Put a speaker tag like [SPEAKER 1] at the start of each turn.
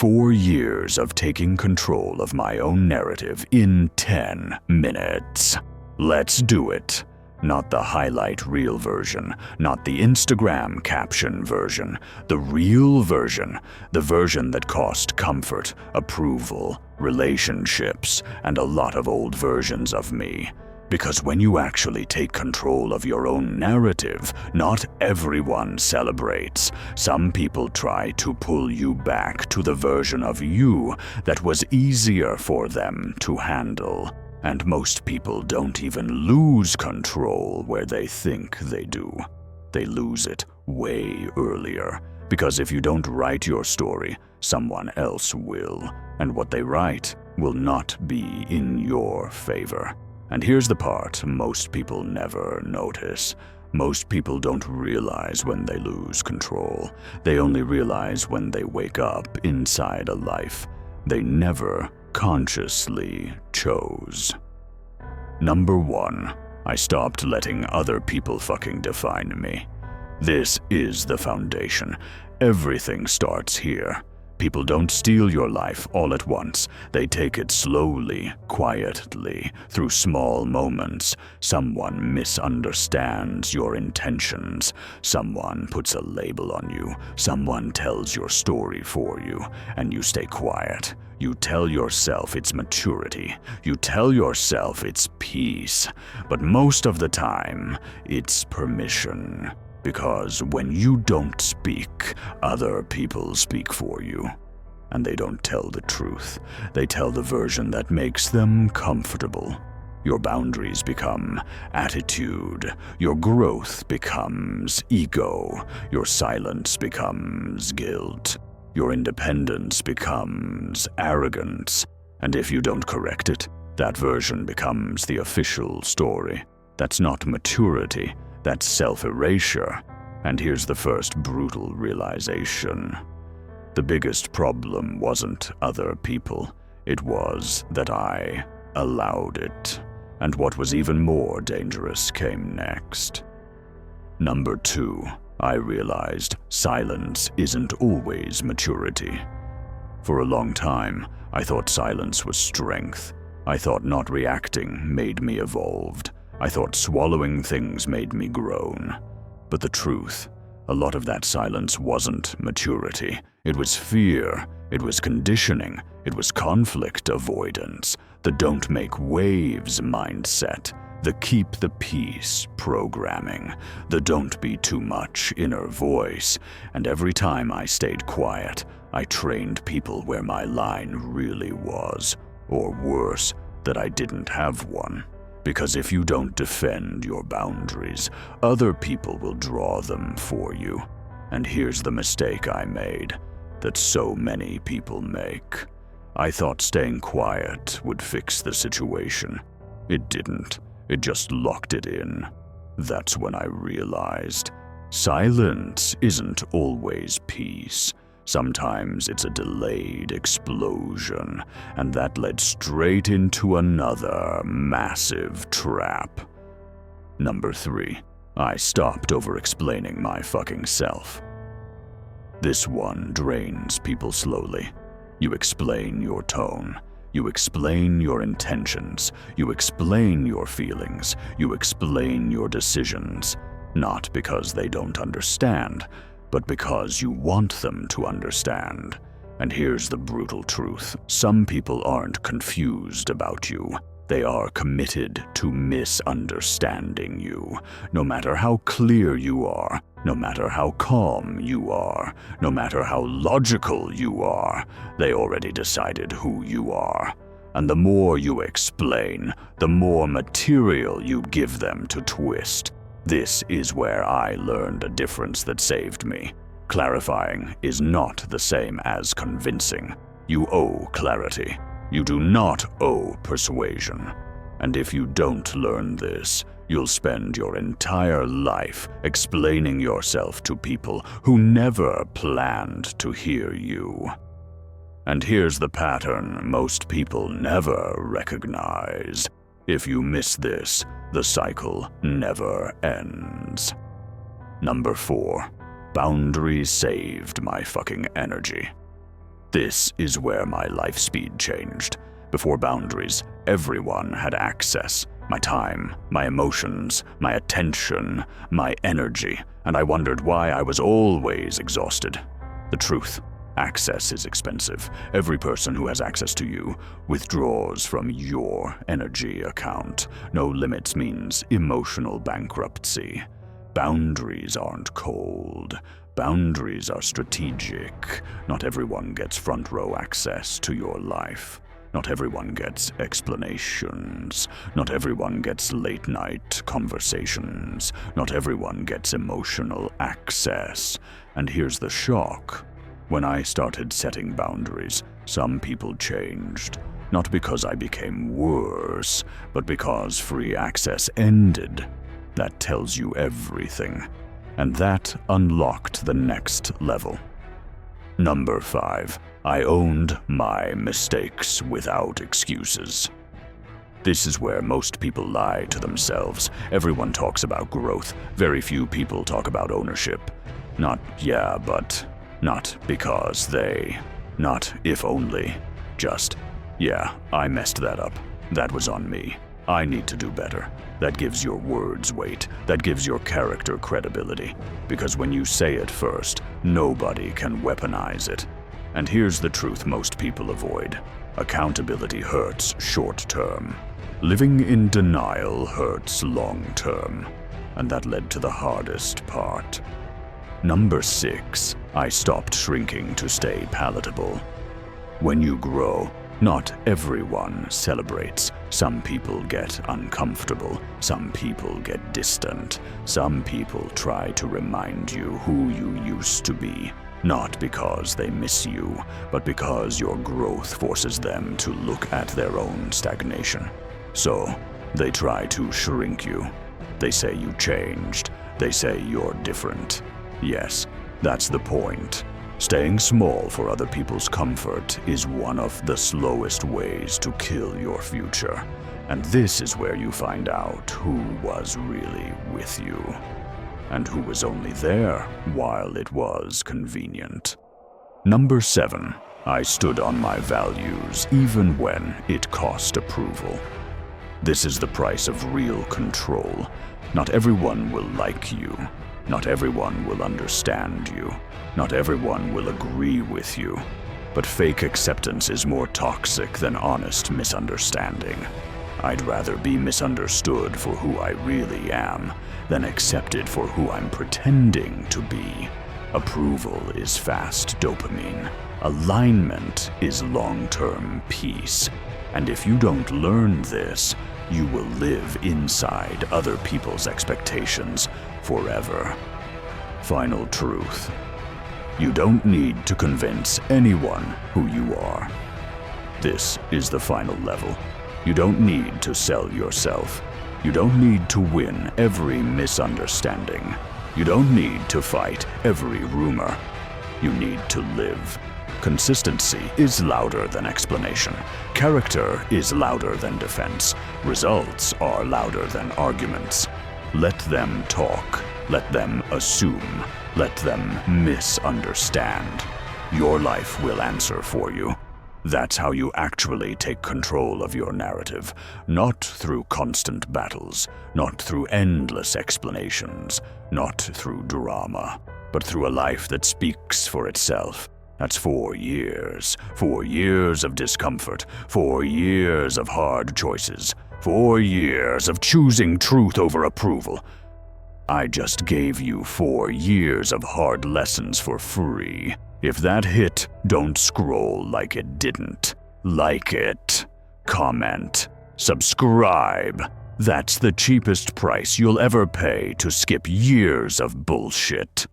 [SPEAKER 1] 4 years of taking control of my own narrative in 10 minutes. Let's do it. Not the highlight reel version, not the Instagram caption version, the real version, the version that cost comfort, approval, relationships, and a lot of old versions of me. Because when you actually take control of your own narrative, not everyone celebrates. Some people try to pull you back to the version of you that was easier for them to handle. And most people don't even lose control where they think they do. They lose it way earlier. Because if you don't write your story, someone else will. And what they write will not be in your favor. And here's the part most people never notice. Most people don't realize when they lose control. They only realize when they wake up inside a life they never consciously chose. Number 1, I stopped letting other people fucking define me. This is the foundation. Everything starts here. People don't steal your life all at once. They take it slowly, quietly, through small moments. Someone misunderstands your intentions. Someone puts a label on you. Someone tells your story for you, and you stay quiet. You tell yourself it's maturity. You tell yourself it's peace. But most of the time, it's permission. Because when you don't speak, other people speak for you. And they don't tell the truth. They tell the version that makes them comfortable. Your boundaries become attitude. Your growth becomes ego. Your silence becomes guilt. Your independence becomes arrogance. And if you don't correct it, that version becomes the official story. That's not maturity. That's self-erasure. And here's the first brutal realization. The biggest problem wasn't other people. It was that I allowed it. And what was even more dangerous came next. Number 2, I realized silence isn't always maturity. For a long time, I thought silence was strength. I thought not reacting made me evolved. I thought swallowing things made me grown. But the truth, a lot of that silence wasn't maturity. It was fear. It was conditioning. It was conflict avoidance. The don't make waves mindset. The keep the peace programming. The don't be too much inner voice. And every time I stayed quiet, I trained people where my line really was. Or worse, that I didn't have one. Because if you don't defend your boundaries, other people will draw them for you. And here's the mistake I made, that so many people make. I thought staying quiet would fix the situation. It didn't. It just locked it in. That's when I realized silence isn't always peace. Sometimes it's a delayed explosion, and that led straight into another massive trap. Number 3, I stopped over-explaining my fucking self. This one drains people slowly. You explain your tone. You explain your intentions. You explain your feelings. You explain your decisions. Not because they don't understand, but because you want them to understand. And here's the brutal truth. Some people aren't confused about you. They are committed to misunderstanding you. No matter how clear you are, no matter how calm you are, no matter how logical you are, they already decided who you are. And the more you explain, the more material you give them to twist. This is where I learned a difference that saved me. Clarifying is not the same as convincing. You owe clarity. You do not owe persuasion. And if you don't learn this, you'll spend your entire life explaining yourself to people who never planned to hear you. And here's the pattern most people never recognize. If you miss this, the cycle never ends. Number 4, boundaries saved my fucking energy. This is where my life speed changed. Before boundaries, everyone had access. My time, my emotions, my attention, my energy, and I wondered why I was always exhausted. The truth, access is expensive. Every person who has access to you withdraws from your energy account. No limits means emotional bankruptcy. Boundaries aren't cold. Boundaries are strategic. Not everyone gets front row access to your life. Not everyone gets explanations. Not everyone gets late night conversations. Not everyone gets emotional access. And here's the shock. When I started setting boundaries, some people changed. Not because I became worse, but because free access ended. That tells you everything. And that unlocked the next level. Number 5. I owned my mistakes without excuses. This is where most people lie to themselves. Everyone talks about growth. Very few people talk about ownership. Not yeah, but not because they. Not if only. Just, yeah, I messed that up. That was on me. I need to do better. That gives your words weight. That gives your character credibility. Because when you say it first, nobody can weaponize it. And here's the truth most people avoid. Accountability hurts short term. Living in denial hurts long term. And that led to the hardest part. Number 6. I stopped shrinking to stay palatable. When you grow, not everyone celebrates. Some people get uncomfortable. Some people get distant. Some people try to remind you who you used to be. Not because they miss you, but because your growth forces them to look at their own stagnation. So, they try to shrink you. They say you changed. They say you're different. Yes, that's the point. Staying small for other people's comfort is one of the slowest ways to kill your future. And this is where you find out who was really with you, and who was only there while it was convenient. Number 7. I stood on my values even when it cost approval. This is the price of real control. Not everyone will like you. Not everyone will understand you. Not everyone will agree with you. But fake acceptance is more toxic than honest misunderstanding. I'd rather be misunderstood for who I really am than accepted for who I'm pretending to be. Approval is fast dopamine. Alignment is long-term peace. And if you don't learn this, you will live inside other people's expectations forever. Final truth. You don't need to convince anyone who you are. This is the final level. You don't need to sell yourself. You don't need to win every misunderstanding. You don't need to fight every rumor. You need to live. Consistency is louder than explanation. Character is louder than defense. Results are louder than arguments. Let them talk. Let them assume. Let them misunderstand. Your life will answer for you. That's how you actually take control of your narrative. Not through constant battles, not through endless explanations, not through drama, but through a life that speaks for itself. That's 4 years. 4 years of discomfort. 4 years of hard choices. 4 years of choosing truth over approval. I just gave you 4 years of hard lessons for free. If that hit, don't scroll like it didn't. Like it. Comment. Subscribe. That's the cheapest price you'll ever pay to skip years of bullshit.